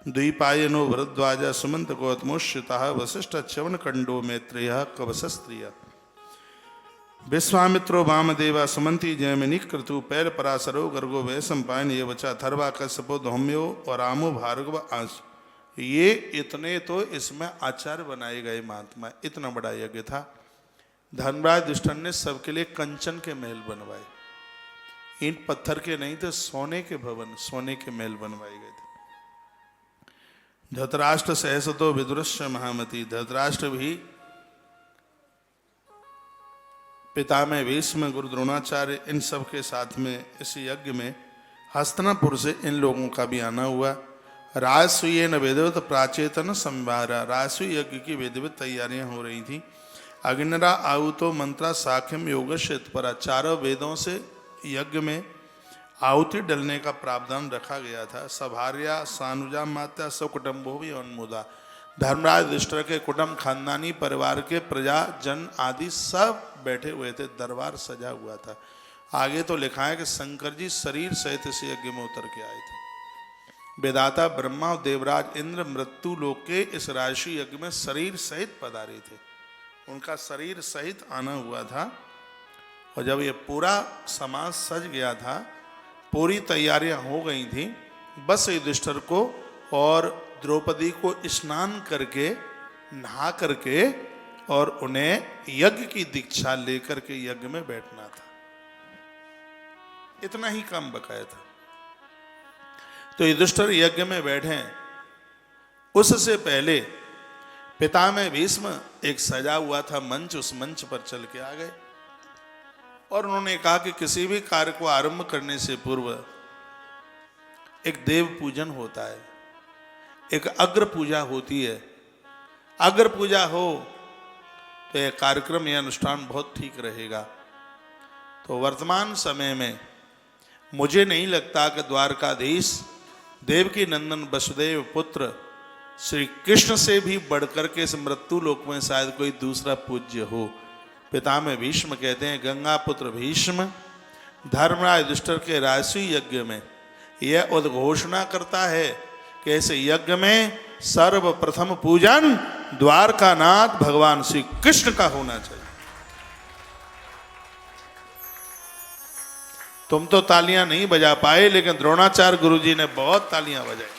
द्वीपायनो भरद्वाज सुमंत गौतमोश्रिता वशिष्ठ च्यवन कंडो मैत्रेय कवसस्त्रिय विश्वामित्रो वामदेवा सुमंती जयमिनी क्रतु पैर पराशरो गर्गो वैशम पायन ये वचा थर्वा कश्यपो धौम्यो और रामो भार्गव आंस। ये इतने तो इसमें आचार्य बनाए गए महात्मा। इतना बड़ा यज्ञ था। धर्मराज युधिष्ठिर ने सबके लिए कंचन के महल बनवाए, ईंट पत्थर के नहीं थे, सोने के भवन, सोने के महल बनवाए गए थे। धृतराष्ट्र सहसतो विदुरस्य महामती, धृतराष्ट्र भी पितामह भीष्म गुरु द्रोणाचार्य इन सब के साथ में इस यज्ञ में हस्तिनापुर से इन लोगों का भी आना हुआ। राजसूयेन वेदवत प्राचेतन संभारा, राजसूय यज्ञ की विधिवत तैयारियां हो रही थी। अग्निरा आहुतो मंत्रा साख्यम योगश्चित परा, चारों वेदों से यज्ञ में आहुति डलने का प्रावधान रखा गया था। सभार्या सानुजा मात्या सकुटुंबो भी उन्मुदा, धर्मराज युधिष्ठिर के कुटुंब, खानदानी परिवार के प्रजा जन आदि सब बैठे हुए थे, दरबार सजा हुआ था। आगे तो लिखा है कि शंकर जी शरीर सहित इस यज्ञ में उतर के आए थे। वेदाता ब्रह्मा और देवराज इंद्र मृत्यु लोक के इस राजसी यज्ञ में शरीर सहित पधारे थे, उनका शरीर सहित आना हुआ था। और जब ये पूरा समाज सज गया था, पूरी तैयारियां हो गई थी, बस युधिष्ठिर को और द्रौपदी को स्नान करके नहा करके और उन्हें यज्ञ की दीक्षा लेकर के यज्ञ में बैठना था। इतना ही काम बकाया था। तो युधिष्ठिर यज्ञ में बैठे, उससे पहले पितामह भीष्म एक सजा हुआ था मंच, उस मंच पर चल के आ गए और उन्होंने कहा कि किसी भी कार्य को आरंभ करने से पूर्व एक देव पूजन होता है, एक अग्र पूजा होती है। अग्र पूजा हो तो यह कार्यक्रम, यह अनुष्ठान बहुत ठीक रहेगा। तो वर्तमान समय में मुझे नहीं लगता कि द्वारकाधीश देवकी नंदन वसुदेव पुत्र श्री कृष्ण से भी बढ़कर के इस मृत्यु लोक में शायद कोई दूसरा पूज्य हो। पितामह भीष्म कहते हैं, गंगा पुत्र भीष्म धर्मराज युधिष्ठिर के राजसूय यज्ञ में यह उद्घोषणा करता है कि इस यज्ञ में सर्वप्रथम पूजन द्वारकानाथ भगवान श्री कृष्ण का होना चाहिए। तुम तो तालियां नहीं बजा पाए, लेकिन द्रोणाचार्य गुरुजी ने बहुत तालियां बजाई।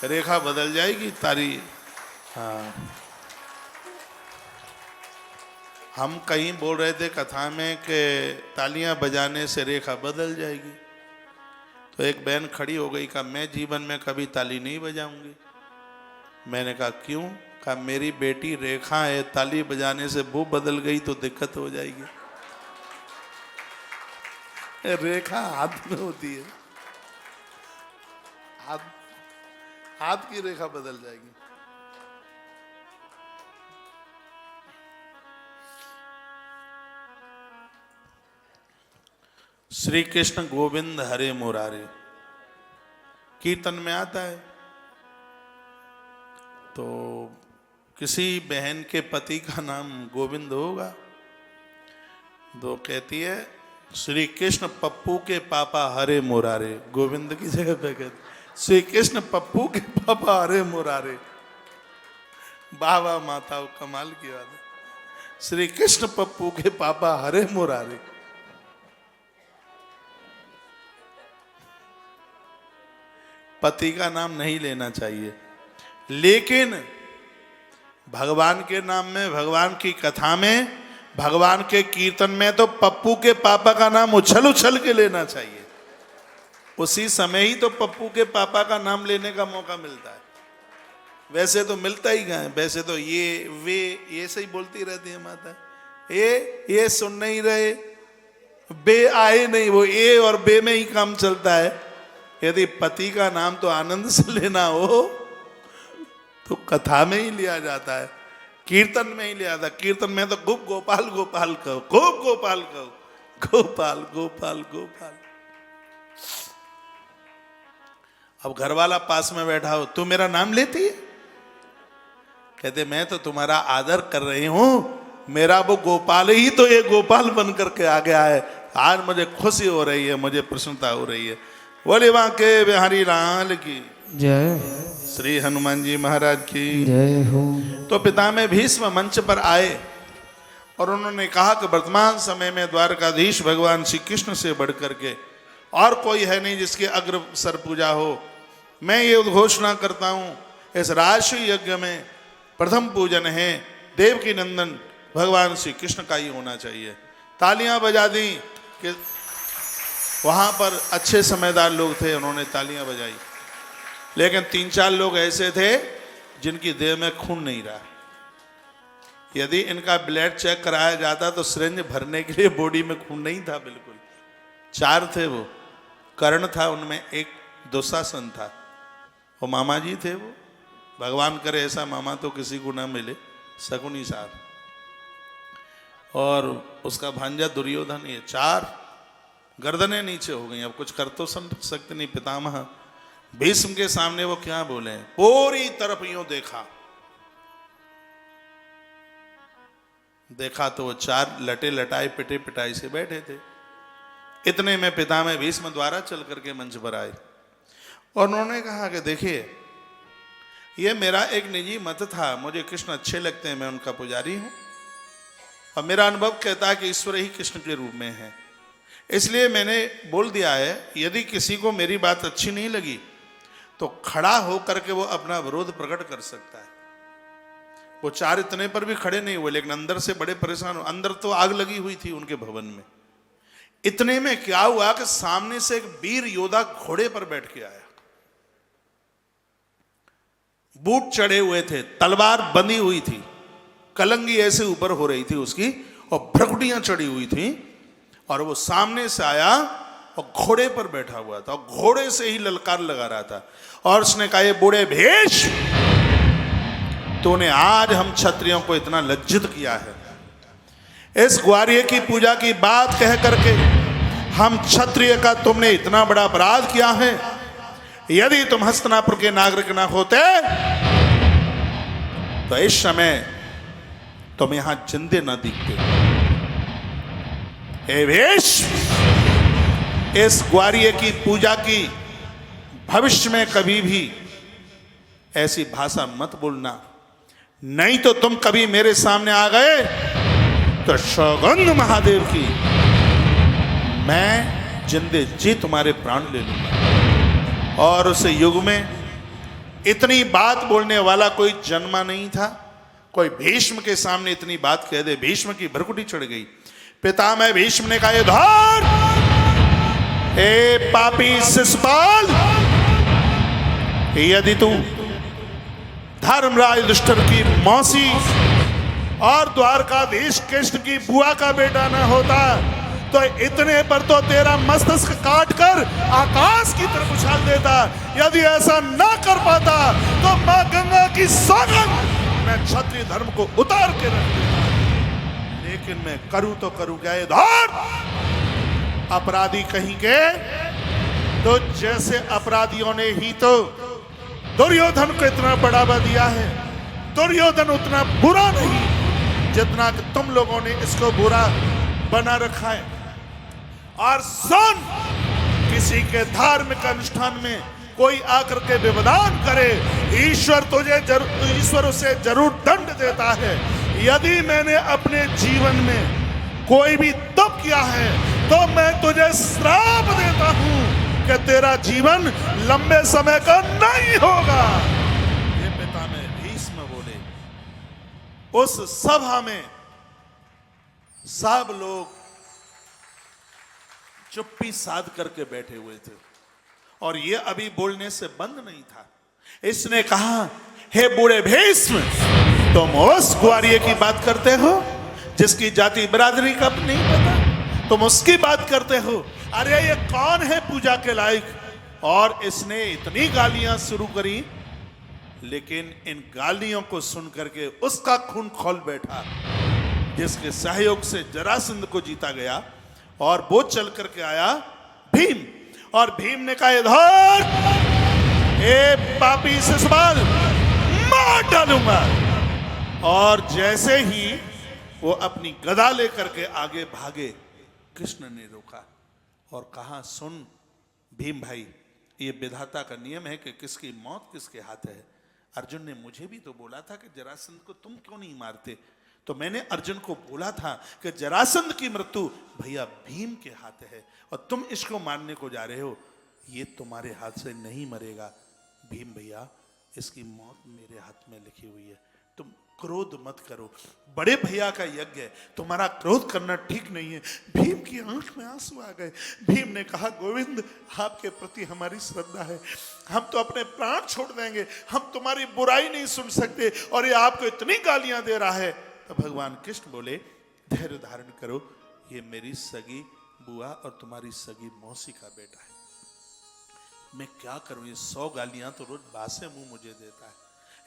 रेखा बदल जाएगी तारी। हाँ, हम कहीं बोल रहे थे कथा में कि तालियां बजाने से रेखा बदल जाएगी, तो एक बहन खड़ी हो गई, कहा मैं जीवन में कभी ताली नहीं बजाऊंगी। मैंने कहा क्यों? कहा मेरी बेटी रेखा है, ताली बजाने से वो बदल गई तो दिक्कत हो जाएगी। रेखा हाथ में होती है, हाथ की रेखा बदल जाएगी। श्री कृष्ण गोविंद हरे मुरारे कीर्तन में आता है। तो किसी बहन के पति का नाम गोविंद होगा, तो कहती है श्री कृष्ण पप्पू के पापा हरे मुरारे, गोविंद की जगह पे कहते श्री कृष्ण पप्पू के पापा हरे मुरारे। वाह वाह माता, कमाल की बात है। श्री कृष्ण पप्पू के पापा हरे मुरारे। पति का नाम नहीं लेना चाहिए, लेकिन भगवान के नाम में, भगवान की कथा में, भगवान के कीर्तन में तो पप्पू के पापा का नाम उछल उछल के लेना चाहिए। उसी समय ही तो पप्पू के पापा का नाम लेने का मौका मिलता है। वैसे तो मिलता ही कहाँ है, वैसे तो ये वे ये सही बोलती रहती है माता। ये सुन नहीं रहे, बे आए नहीं, वो ए और बे में ही काम चलता है। यदि पति का नाम तो आनंद से लेना हो तो कथा में ही लिया जाता है, कीर्तन में ही लिया जाता है। कीर्तन में तो खूब गोपाल गोपाल कहो, खूब गोपाल कहो, गोपाल गोपाल गोपाल। अब घर वाला पास में बैठा हो, तू मेरा नाम लेती है? कहते मैं तो तुम्हारा आदर कर रही हूं, मेरा वो गोपाल ही तो ये गोपाल बन करके आ गया है, आज मुझे खुशी हो रही है, मुझे प्रसन्नता हो रही है। बोले बांके बिहारी लाल की जय, श्री हनुमान जी महाराज की जय हो। तो पितामह भीष्म मंच पर आए और उन्होंने कहा कि वर्तमान समय में द्वारकाधीश भगवान श्री कृष्ण से बढ़ करके और कोई है नहीं जिसकी अग्र सर पूजा हो। मैं ये उद्घोषणा करता हूँ, इस राष्ट्रीय यज्ञ में प्रथम पूजन है देवकी नंदन भगवान श्री कृष्ण का ही होना चाहिए। तालियां बजा दी कि वहाँ पर अच्छे समझदार लोग थे, उन्होंने तालियां बजाई। लेकिन 3-4 लोग ऐसे थे जिनकी देह में खून नहीं रहा। यदि इनका ब्लड चेक कराया जाता तो सिरिंज भरने के लिए बॉडी में खून नहीं था बिल्कुल। 4 थे वो। कर्ण था, उनमें एक दुशासन था, वो मामा जी थे। वो भगवान करे ऐसा मामा तो किसी को ना मिले, शकुनी साहब। और उसका भांजा दुर्योधन। ये 4 गर्दनें नीचे हो गई। अब कुछ कर तो सकते नहीं। पितामह भीष्म के सामने वो क्या बोले? पूरी तरफ यूं देखा तो वो 4 लटे लटाए पिटे पिटाई से बैठे थे। इतने में पितामह भीष्म द्वारा चल करके मंच पर आए और उन्होंने कहा कि देखिए, ये मेरा एक निजी मत था, मुझे कृष्ण अच्छे लगते हैं, मैं उनका पुजारी हूं और मेरा अनुभव कहता है कि ईश्वर ही कृष्ण के रूप में है। इसलिए मैंने बोल दिया है, यदि किसी को मेरी बात अच्छी नहीं लगी तो खड़ा होकर के वो अपना विरोध प्रकट कर सकता है। वो 4 इतने पर भी खड़े नहीं हुए, लेकिन अंदर से बड़े परेशान हो। अंदर तो आग लगी हुई थी उनके भवन में। इतने में क्या हुआ कि सामने से एक वीर योद्धा घोड़े पर बैठ के आया। बूट चढ़े हुए थे, तलवार बंधी हुई थी, कलंगी ऐसे ऊपर हो रही थी उसकी और भ्रकुटियां चढ़ी हुई थी। और वो सामने से आया और घोड़े पर बैठा हुआ था और घोड़े से ही ललकार लगा रहा था। और उसने कहा, ये बूढ़े भेष, तूने आज हम क्षत्रियों को इतना लज्जित किया है। इस ग्वार्य की पूजा की बात कह करके हम क्षत्रिय का तुमने इतना बड़ा अपराध किया है। यदि तुम हस्तिनापुर के नागरिक ना होते तो इस समय तुम यहां जिंदे ना दिखते। हे भेष, इस ग्वार्य की पूजा की भविष्य में कभी भी ऐसी भाषा मत बोलना, नहीं तो तुम कभी मेरे सामने आ गए तो सौगंध महादेव की, मैं जिंदे जी तुम्हारे प्राण ले लूंगा। और उस युग में इतनी बात बोलने वाला कोई जन्मा नहीं था। कोई भीष्म के सामने इतनी बात कह दे, भीष्म की भ्रकुटी चढ़ गई। पितामह भीष्म ने कहा, धर, ए पापी शिशुपाल, यदि तू धर्मराज युधिष्ठिर की मौसी और द्वारकाधीश कृष्ण की बुआ का बेटा न होता तो इतने पर तो तेरा मस्तक काट कर आकाश की तरफ उछाल देता। यदि ऐसा ना कर पाता तो मां गंगा की सौगंध, मैं क्षत्रिय धर्म को उतार के रख देता। लेकिन मैं करूं तो करूं क्या? धर, अपराधी कहीं के। तो जैसे अपराधियों ने ही तो दुर्योधन को इतना बढ़ावा दिया है, दुर्योधन उतना बुरा नहीं जितना कि तुम लोगों ने इसको बुरा बना रखा है। और सुन, किसी के धार्मिक अनुष्ठान में कोई आकर के व्यवधान करे, ईश्वर उसे जरूर दंड देता है। यदि मैंने अपने जीवन में कोई भी तप किया है तो मैं तुझे श्राप देता हूं कि तेरा जीवन लंबे समय का नहीं होगा। ये पितामह भीष्म बोले। उस सभा में सब लोग चुप्पी साध करके बैठे हुए थे और ये अभी बोलने से बंद नहीं था। इसने कहा, हे बूढ़े भीष्म, तुम उस ग्वार्य की बात करते हो जिसकी जाति बिरादरी का नहीं पता, तुम उसकी बात करते हो। अरे ये कौन है पूजा के लायक? और इसने इतनी गालियां शुरू करी, लेकिन इन गालियों को सुन करके उसका खून खौल बैठा, जिसके सहयोग से जरासंध को जीता गया। और वो चल करके आया भीम, और भीम ने कहा, इधर, ए पापी शिशुपाल, मार डालूंगा। और जैसे ही वो अपनी गदा लेकर के आगे भागे, कृष्ण ने रोका और कहा, सुन भीम भाई, ये विधाता का नियम है कि किसकी मौत किसके हाथ है। अर्जुन ने मुझे भी तो बोला था कि जरासंध को तुम क्यों नहीं मारते, तो मैंने अर्जुन को बोला था कि जरासंध की मृत्यु भैया भीम के हाथ है और तुम इसको मारने को जा रहे हो, ये तुम्हारे हाथ से नहीं मरेगा। भीम भैया, इसकी मौत मेरे हाथ में लिखी हुई है, तुम क्रोध मत करो, बड़े भैया का यज्ञ है, तुम्हारा क्रोध करना ठीक नहीं है। भीम की आंख में आंसू आ गए। भीम ने कहा, गोविंद आपके प्रति हमारी श्रद्धा है, हम तो अपने प्राण छोड़ देंगे, हम तुम्हारी बुराई नहीं सुन सकते और ये आपको इतनी गालियां दे रहा है। तो भगवान कृष्ण बोले, धैर्य धारण करो, ये मेरी सगी बुआ और तुम्हारी सगी मौसी का बेटा है, मैं क्या करूं, ये 100 गालियां तो रोज बासे मुंह मुझे देता है,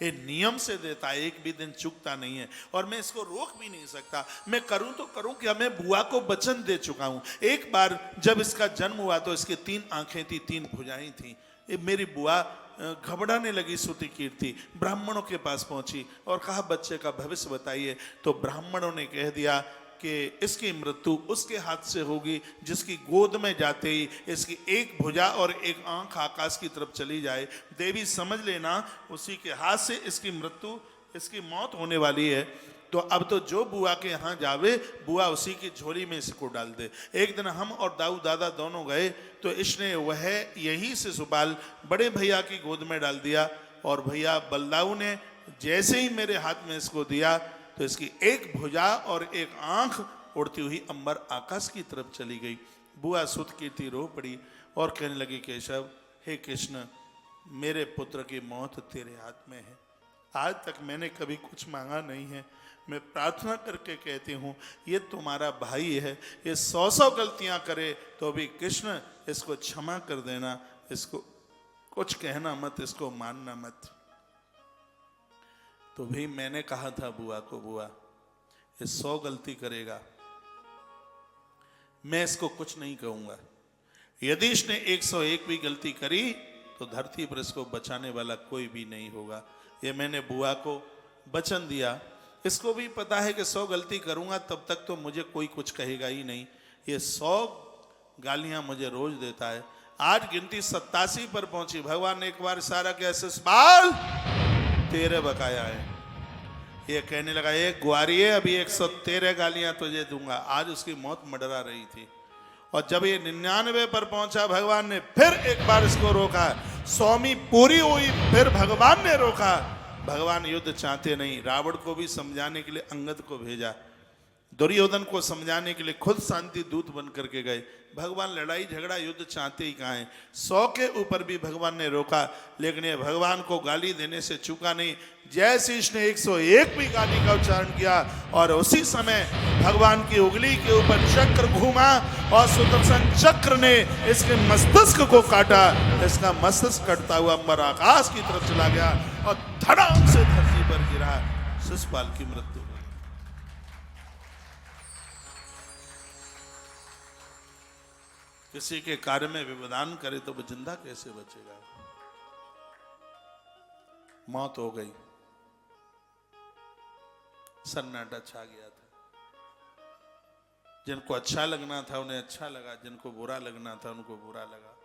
ये नियम से देता है, एक भी दिन चूकता नहीं है और मैं इसको रोक भी नहीं सकता। मैं करूं तो करूं क्या, मैं बुआ को वचन दे चुका हूं। एक बार जब इसका जन्म हुआ तो इसकी 3 आंखें थी, 3 भुजाएं थी। मेरी बुआ घबराने लगी, श्रुति कीर्ति ब्राह्मणों के पास पहुंची और कहा, बच्चे का भविष्य बताइए। तो ब्राह्मणों ने कह दिया कि इसकी मृत्यु उसके हाथ से होगी जिसकी गोद में जाते ही इसकी एक भुजा और एक आंख आकाश की तरफ चली जाए। देवी समझ लेना, उसी के हाथ से इसकी मृत्यु, इसकी मौत होने वाली है। तो अब तो जो बुआ के यहाँ जावे, बुआ उसी की झोली में इसको डाल दे। एक दिन हम और दाऊ दादा दोनों गए तो इसने वह यही से सुपाल बड़े भैया की गोद में डाल दिया और भैया बलदाऊ ने जैसे ही मेरे हाथ में इसको दिया तो इसकी एक भुजा और एक आंख उड़ती हुई अंबर आकाश की तरफ चली गई। बुआ सुत कीर्ति रो पड़ी और कहने लगी, केशव, हे कृष्ण, मेरे पुत्र की मौत तेरे हाथ में है। आज तक मैंने कभी कुछ मांगा नहीं है, मैं प्रार्थना करके कहती हूँ, ये तुम्हारा भाई है, ये 100 गलतियां करे तो भी कृष्ण इसको क्षमा कर देना, इसको कुछ कहना मत, इसको मानना मत। तो भी मैंने कहा था बुआ को, बुआ ये 100 गलती करेगा, मैं इसको कुछ नहीं कहूंगा। यदि इसने 101 भी गलती करी तो धरती पर इसको बचाने वाला कोई भी नहीं होगा। ये मैंने बुआ को वचन दिया। इसको भी पता है कि 100 गलती करूंगा तब तक तो मुझे कोई कुछ कहेगा ही नहीं। ये 100 गालियां मुझे रोज देता है। आज गिनती 87 पर पहुंची। भगवान ने एक बार इशारा किया, ससपाल तेरे बकाया है। ये कहने लगा, एक ग्वारी है, अभी 113 गालियां तुझे दूंगा। आज उसकी मौत मंडरा रही थी और जब ये 99 पर पहुंचा, भगवान ने फिर एक बार इसको रोका। 100वीं पूरी हुई, फिर भगवान ने रोका। भगवान युद्ध चाहते नहीं। रावण को भी समझाने के लिए अंगद को भेजा, दुर्योधन को समझाने के लिए खुद शांति दूत बन करके गए। भगवान लड़ाई झगड़ा युद्ध चाहते ही कहाँ हैं। 100 के ऊपर भी भगवान ने रोका, लेकिन ये भगवान को गाली देने से चूका नहीं। जैसे इसने 101 भी गाली का उच्चारण किया और उसी समय भगवान की उंगली के ऊपर चक्र घूमा और सुदर्शन चक्र ने इसके मस्तिष्क को काटा। इसका मस्तिष्क कटता हुआ अंबर आकाश की तरफ चला गया और धड़ाम से धरती पर गिरा। शिशुपाल की मृत्यु। किसी के कार्य में व्यवधान करे तो वो जिंदा कैसे बचेगा। मौत हो गई, सन्नाटा छा गया था। जिनको अच्छा लगना था उन्हें अच्छा लगा, जिनको बुरा लगना था उनको बुरा लगा।